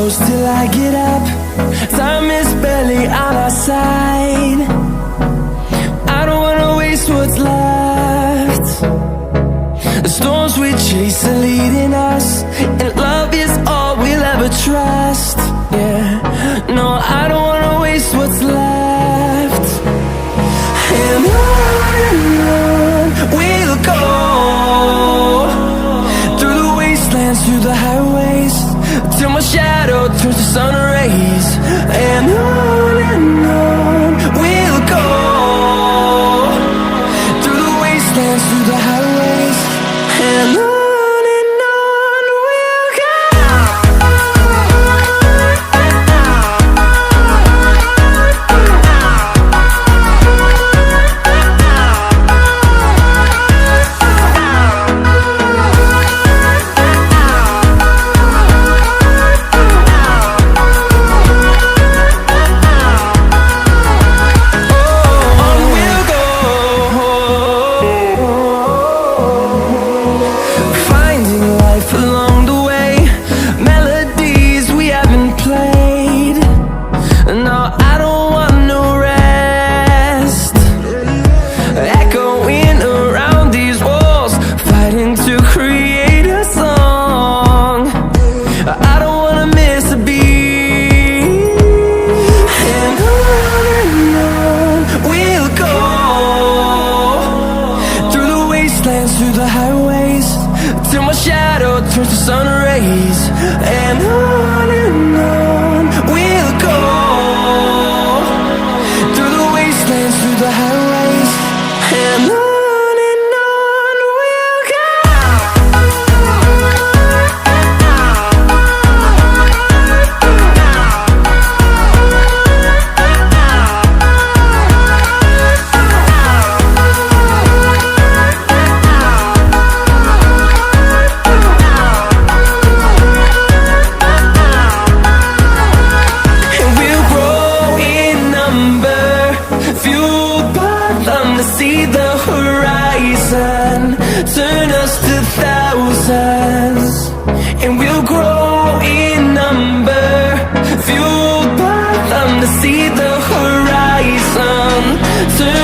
close till I get up. Time is barely on our side. I don't wanna waste what's left. The storms we chase are leading us, and love is all we'll ever trust. Yeah, no, I don't wanna waste what's left. And on we'll go, through the wastelands, through the highways, till my shadow turns to sun rays. And on we'll go, through the wastelands, through the highways, and on we'll go. Through the highways, till my shadow turns to sun rays. And on we'll go, through the wastelands, through the highways, and on we'll go. See the horizon turn us to thousands, and we'll grow in number, fueled by them to see the horizon turn